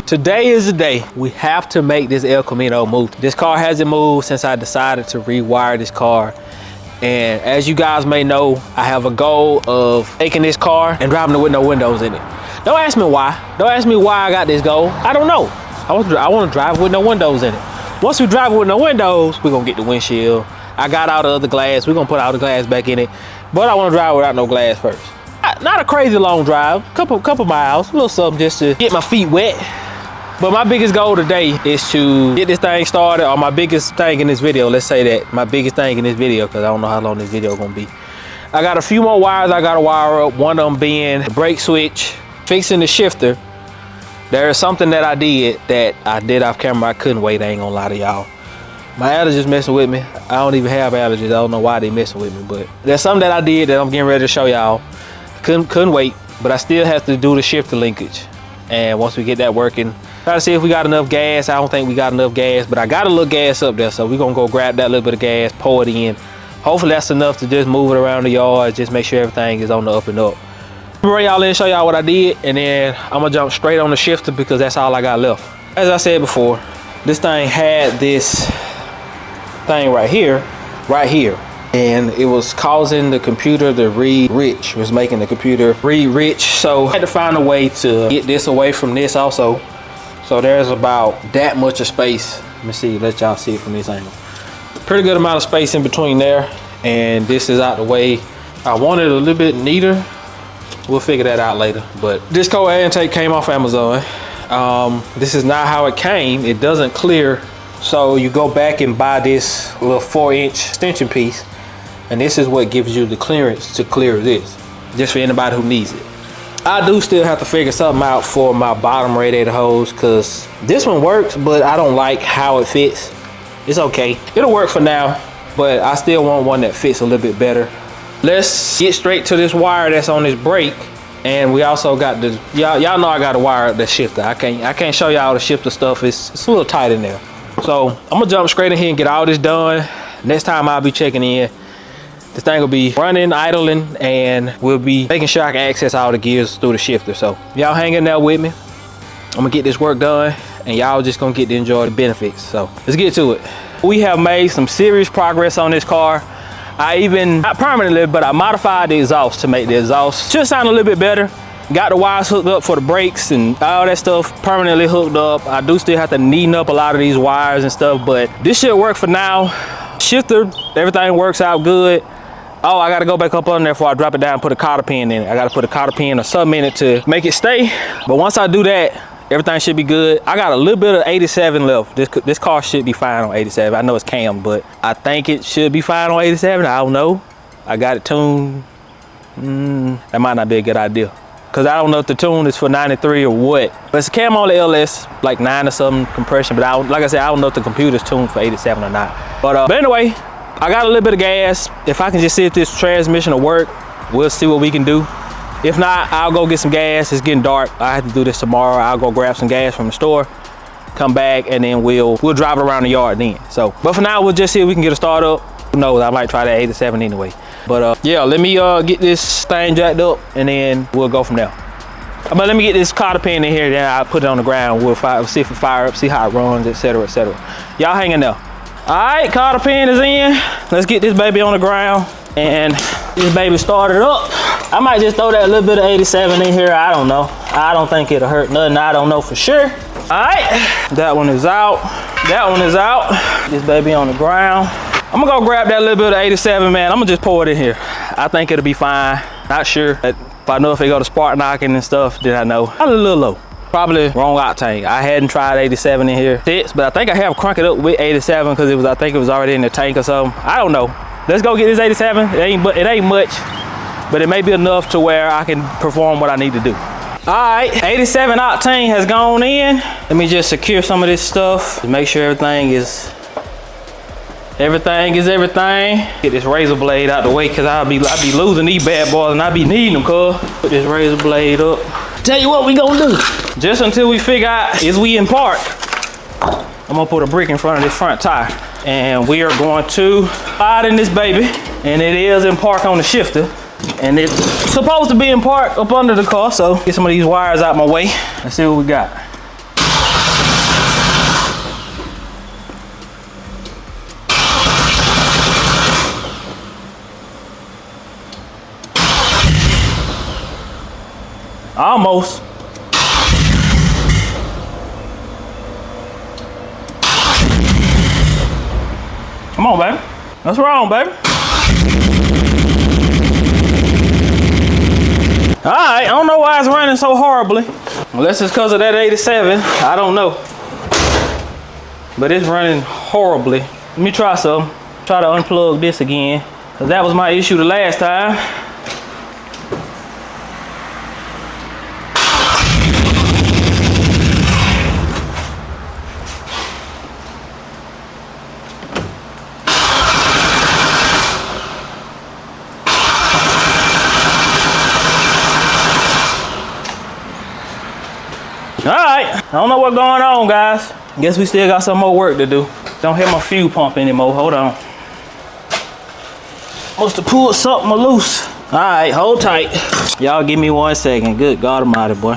Today is the day. We have to make this El Camino move. This car hasn't moved since I decided to rewire this car. And as you guys may know, I have a goal of taking this car and driving it with no windows in it. Don't ask me why. Don't ask me why I got this goal. I don't know. I want to drive with no windows in it. Once we drive it with no windows, we're gonna get the windshield. I got out the other glass. We're gonna put all the glass back in it. But I want to drive without no glass first. Not a crazy long drive, couple miles, a little something just to get my feet wet. But my biggest goal today is to get this thing started, or my biggest thing in this video, let's say that, my biggest thing in this video, because I don't know how long this video is gonna be. I got a few more wires I gotta wire up, one of them being the brake switch, fixing the shifter. There is something that I did off camera. I couldn't wait, I ain't gonna lie to y'all. My allergies messing with me. I don't even have allergies, I don't know why they messing with me, but there's something that I did that I'm getting ready to show y'all. Couldn't wait, but I still have to do the shifter linkage. And once we get that working, try to see if we got enough gas. I don't think we got enough gas, but I got a little gas up there, so we're gonna go grab that little bit of gas, pour it in. Hopefully that's enough to just move it around the yard, just make sure everything is on the up and up. Bring y'all in, show y'all what I did, and then I'm gonna jump straight on the shifter because that's all I got left. As I said before, this thing had this thing right here, and it was causing the computer to read rich. It was making the computer read rich, so I had to find a way to get this away from this also. So there's about that much of space. Let me see, let y'all see it from this angle. Pretty good amount of space in between there, and this is out the way. I want it a little bit neater. We'll figure that out later. But this cold air intake came off Amazon. This is not how it came. It doesn't clear. So you go back and buy this little 4-inch extension piece, and this is what gives you the clearance to clear this, just for anybody who needs it. I do still have to figure something out for my bottom radiator hose, because this one works, but I don't like how it fits. It's okay, it'll work for now, but I still want one that fits a little bit better. Let's get straight to this wire that's on this brake. And we also got the, y'all know I got to wire up the shifter. I can't show y'all the shifter stuff. It's a little tight in there. So I'm gonna jump straight in here and get all this done. Next time I'll be checking in, this thing will be running, idling, and we'll be making sure I can access all the gears through the shifter. So y'all hang in there with me. I'm gonna get this work done, and y'all just gonna get to enjoy the benefits. So let's get to it. We have made some serious progress on this car. I even, not permanently, but I modified the exhaust to make the exhaust should sound a little bit better. Got the wires hooked up for the brakes and all that stuff permanently hooked up. I do still have to neaten up a lot of these wires and stuff, but this should work for now. Shifter, everything works out good. Oh, I gotta go back up on there before I drop it down and put a cotter pin in it. I gotta put a cotter pin or something in it to make it stay. But once I do that, everything should be good. I got a little bit of 87 left. This car should be fine on 87. I know it's cam, but I think it should be fine on 87. I don't know. I got it tuned. That might not be a good idea, because I don't know if the tune is for 93 or what. But it's a cam on the LS, like 9 or something compression. But like I said, I don't know if the computer's tuned for 87 or not. But anyway, I got a little bit of gas. If I can just see if this transmission will work, we'll see what we can do. If not, I'll go get some gas. It's getting dark. I have to do this tomorrow. I'll go grab some gas from the store, come back, and then we'll drive it around the yard then. So, but for now, we'll just see if we can get a start up. Who knows, I might try that 87 anyway. But yeah, let me get this thing jacked up, and then we'll go from there. But let me get this cotter pin in here, then I'll put it on the ground. We'll see if it fire up, see how it runs, etc., etc. Y'all hang in there. All right, cotter pin is in. Let's get this baby on the ground, and this baby started up. I might just throw that little bit of 87 in here. I don't know. I don't think it'll hurt nothing. I don't know for sure. All right, that one is out. That one is out. This baby on the ground. I'm gonna go grab that little bit of 87, man. I'm gonna just pour it in here. I think it'll be fine. Not sure. If I know if it go to spark knocking and stuff, then I know. Probably a little low. Probably wrong octane. I hadn't tried 87 in here since, but I think I have cranked it up with 87 because I think it was already in the tank or something. I don't know. Let's go get this 87. It ain't much, but it may be enough to where I can perform what I need to do. All right, 87 octane has gone in. Let me just secure some of this stuff to make sure everything is everything. Get this razor blade out the way, because I'll be losing these bad boys and I be needing them, cuz. Put this razor blade up. Tell you what we gonna do. Just until we figure out is we in park, I'm gonna put a brick in front of this front tire, and we are going to slide in this baby, and it is in park on the shifter, and it's supposed to be in park up under the car. So get some of these wires out my way. Let's see what we got. Almost. Come on, baby. What's wrong, baby? All right, I don't know why it's running so horribly. Unless it's because of that 87, I don't know. But it's running horribly. Let me try some. Try to unplug this again, because that was my issue the last time. All right, I don't know what's going on, guys. Guess we still got some more work to do. Don't hear my fuel pump anymore. Hold on. Must have pulled something loose. All right, hold tight. Y'all give me 1 second. Good God Almighty, boy.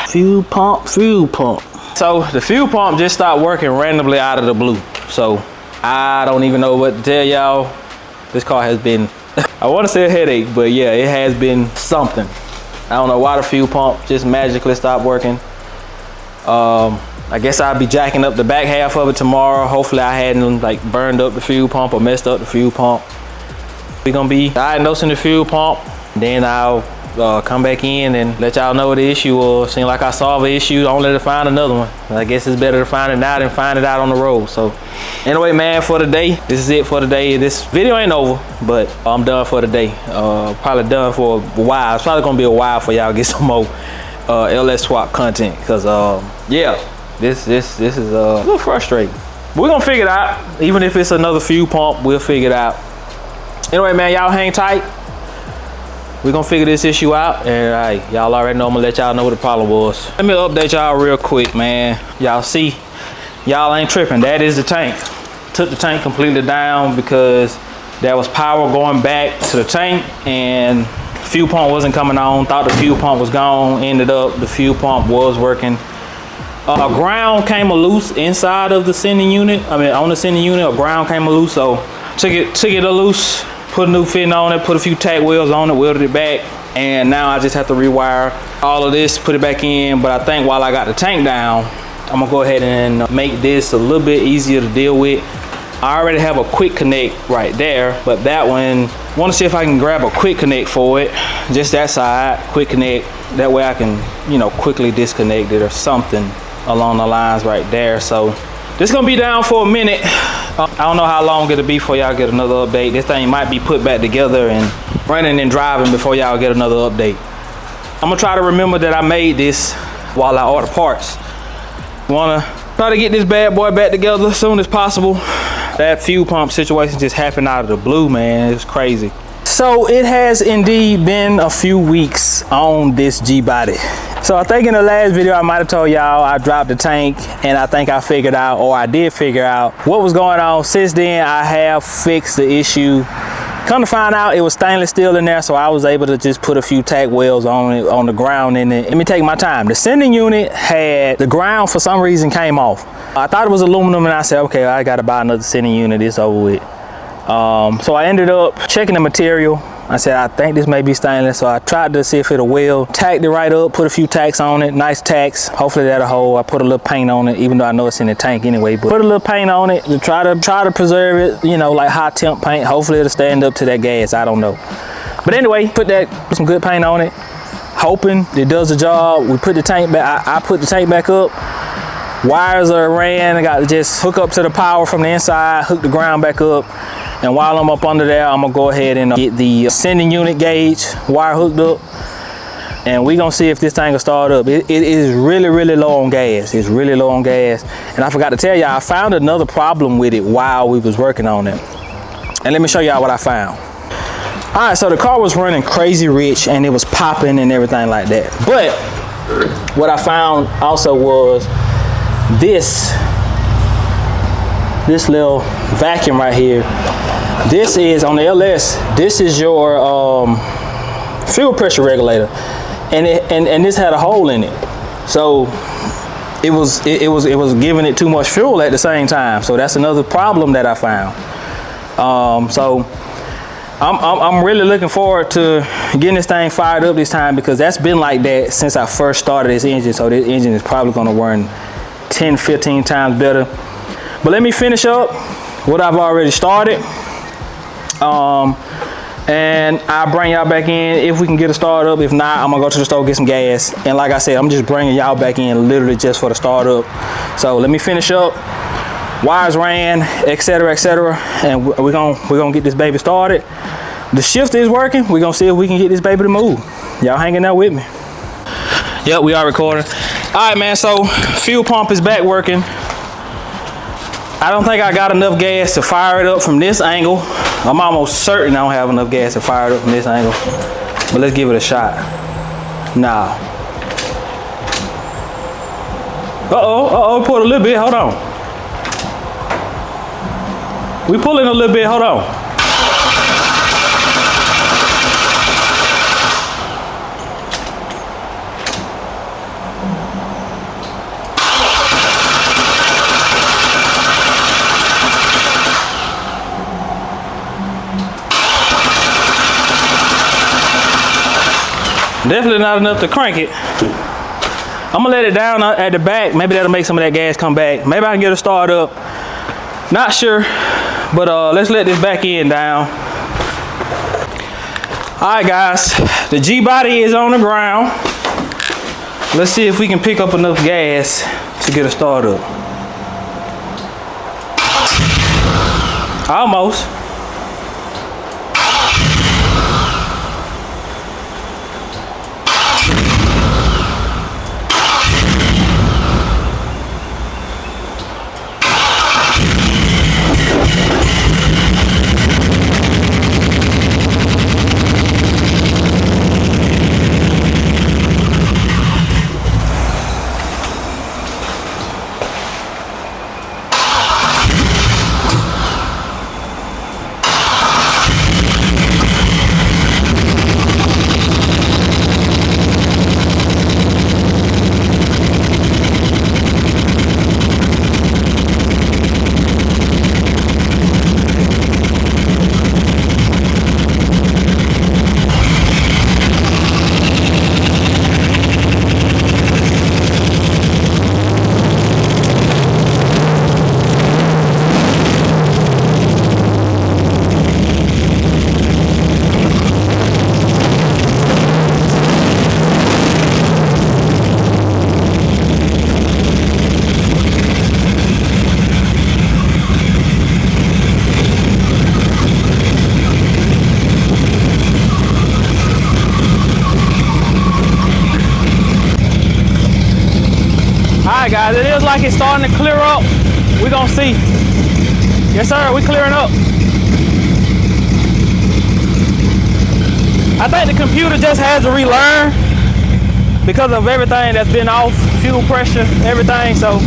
Fuel pump, fuel pump. So the fuel pump just stopped working randomly out of the blue. So I don't even know what to tell y'all. This car has been, I want to say a headache, but yeah, it has been something. I don't know why the fuel pump just magically stopped working. I guess I'll be jacking up the back half of it tomorrow. Hopefully I hadn't like burned up the fuel pump or messed up the fuel pump. We're gonna be diagnosing the fuel pump. Then I'll come back in and let y'all know what the issue was. Seemed like I solved the issue only to find another one. I guess it's better to find it now than find it out on the road. So anyway, man, for today, this is it for today. This video ain't over, but I'm done for today. Probably done for a while. It's probably gonna be a while for y'all get some more LS swap content, because yeah, this is a little frustrating. We're gonna figure it out. Even if it's another fuel pump, we'll figure it out. Anyway, man, y'all hang tight. We're gonna figure this issue out, and y'all already know I'm gonna let y'all know what the problem was. Let me update y'all real quick, man. Y'all see, y'all ain't tripping. That is the tank. Took the tank completely down because there was power going back to the tank, and fuel pump wasn't coming on. Thought the fuel pump was gone. Ended up the fuel pump was working. A ground came loose inside of the sending unit. I mean, on the sending unit, a ground came loose, so took it loose. Put a new fitting on it, put a few tack wheels on it, welded it back, and now I just have to rewire all of this, put it back in. But I think while I got the tank down, I'm gonna go ahead and make this a little bit easier to deal with. I already have a quick connect right there, but that one, want to see if I can grab a quick connect for it, just that side, quick connect. That way I can, you know, quickly disconnect it or something along the lines right there. So this gonna be down for a minute. I don't know how long it'll be before y'all get another update. This thing might be put back together and running and driving before y'all get another update. I'm gonna try to remember that I made this while I order parts. Wanna try to get this bad boy back together as soon as possible. That fuel pump situation just happened out of the blue, man. It was crazy. So it has indeed been a few weeks on this G-body. So I think in the last video I might have told y'all I dropped the tank, and I think I figured out, or I did figure out what was going on. Since then I have fixed the issue. Come to find out, it was stainless steel in there, so I was able to just put a few tack welds on it, on the ground in it. Let me take my time. The sending unit had, the ground for some reason came off. I thought it was aluminum, and I said, okay, I gotta buy another sending unit, it's over with. So I ended up checking the material. I said, I think this may be stainless. So I tried to see if it'll weld, tacked it right up, put a few tacks on it, nice tacks. Hopefully that'll hold. I put a little paint on it, even though I know it's in the tank anyway, but put a little paint on it to try to preserve it, you know, like high temp paint. Hopefully it'll stand up to that gas, I don't know. But anyway, put some good paint on it, hoping it does the job. We put the tank back, I put the tank back up. Wires are ran, I got to just hook up to the power from the inside, hook the ground back up. And while I'm up under there, I'm gonna go ahead and get the sending unit gauge wire hooked up, and we're gonna see if this thing will start up. It is really, really low on gas. It's really low on gas. And I forgot to tell y'all, I found another problem with it while we was working on it. And let me show y'all what I found. All right, so the car was running crazy rich and it was popping and everything like that. But what I found also was this little vacuum right here. This is on the LS. This is your fuel pressure regulator, and this had a hole in it. So it was giving it too much fuel at the same time. So that's another problem that I found. So I'm really looking forward to getting this thing fired up this time, because that's been like that since I first started this engine. So this engine is probably gonna run 10, 15 times better. But let me finish up what I've already started. And I'll bring y'all back in if we can get a start up. If not, I'm gonna go to the store, get some gas. And like I said, I'm just bringing y'all back in literally just for the start up. So let me finish up. Wires ran, etc., and we're gonna get this baby started. The shifter is working. We're gonna see if we can get this baby to move. Y'all hanging out with me? Yep, we are recording. All right, man, so fuel pump is back working. I don't think I got enough gas to fire it up from this angle. I'm almost certain I don't have enough gas to fire it up from this angle, but let's give it a shot. Nah. Uh-oh, pulled a little bit, hold on. We pulling a little bit, hold on. Definitely not enough to crank it. I'm gonna let it down at the back. Maybe that'll make some of that gas come back. Maybe I can get it started up. Not sure, but let's let this back end down. All right, guys, the G body is on the ground. Let's see if we can pick up enough gas to get a start up. Almost. Alright guys, it is like it's starting to clear up. We're gonna see. Yes sir, we clearing up. I think the computer just has to relearn because of everything that's been off, fuel pressure, everything, so.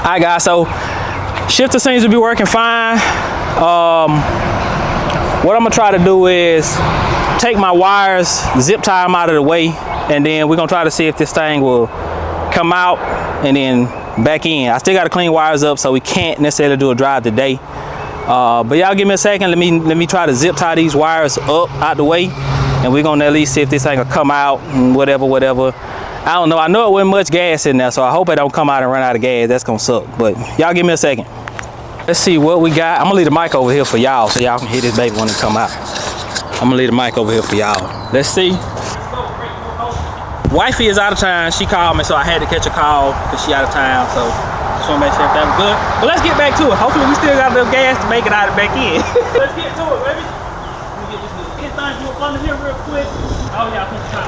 Alright guys, so shifter seems to be working fine. What I'm gonna try to do is take my wires, zip tie them out of the way, and then we're gonna try to see if this thing will come out and then back in. I still gotta clean wires up, so we can't necessarily do a drive today. But y'all give me a second, let me try to zip tie these wires up out the way, and we're gonna at least see if this thing will come out and whatever. I don't know. I know it wasn't much gas in there, so I hope it don't come out and run out of gas. That's gonna suck. But y'all give me a second. Let's see what we got. I'm gonna leave the mic over here for y'all so y'all can hear this baby when it come out. I'm gonna leave the mic over here for y'all. Let's see. Wifey is out of town. She called me, so I had to catch a call because she out of town. So just wanna make sure everything was good. But let's get back to it. Hopefully we still got enough gas to make it out and back in. Let's get to it, baby. Let me get this thing up under here real quick. Oh yeah, put the top.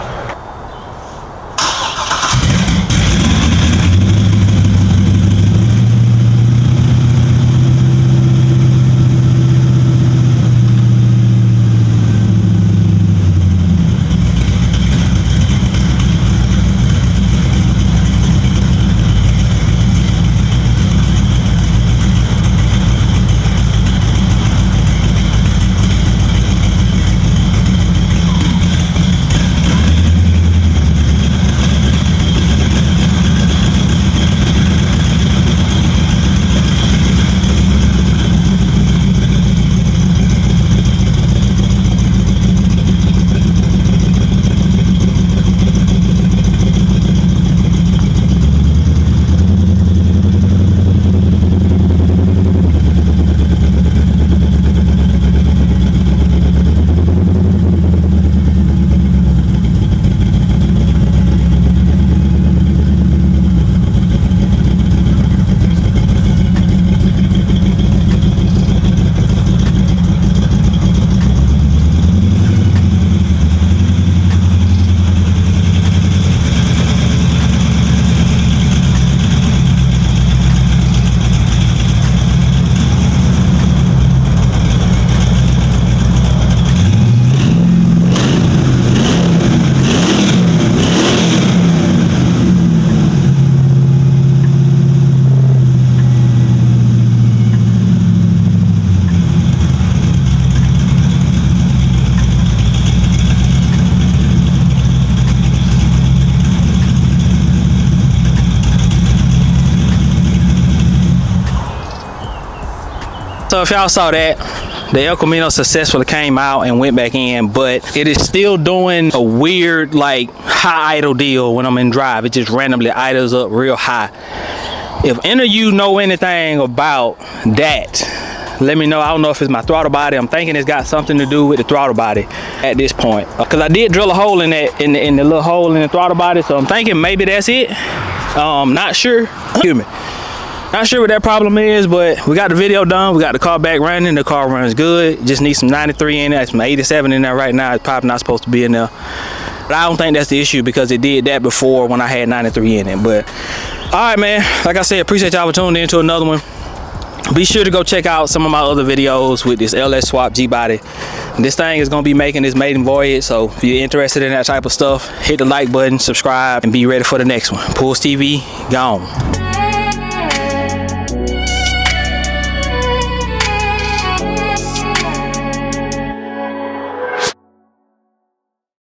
So if y'all saw that, the El Camino successfully came out and went back in, but it is still doing a weird like high idle deal when I'm in drive. It just randomly idles up real high. If any of you know anything about that, let me know. I don't know if it's my throttle body. I'm thinking it's got something to do with the throttle body at this point, because I did drill a hole in that in the little hole in the throttle body, so I'm thinking maybe that's it. Not sure. Excuse me. Not sure what that problem is, but we got the video done. We got the car back running. The car runs good. Just needs some 93 in there. Some 87 in there right now. It's probably not supposed to be in there. But I don't think that's the issue, because it did that before when I had 93 in it. But all right, man. Like I said, appreciate y'all for tuning into another one. Be sure to go check out some of my other videos with this LS Swap G-Body. This thing is going to be making its maiden voyage, so if you're interested in that type of stuff, hit the like button, subscribe, and be ready for the next one. PullsTv, gone.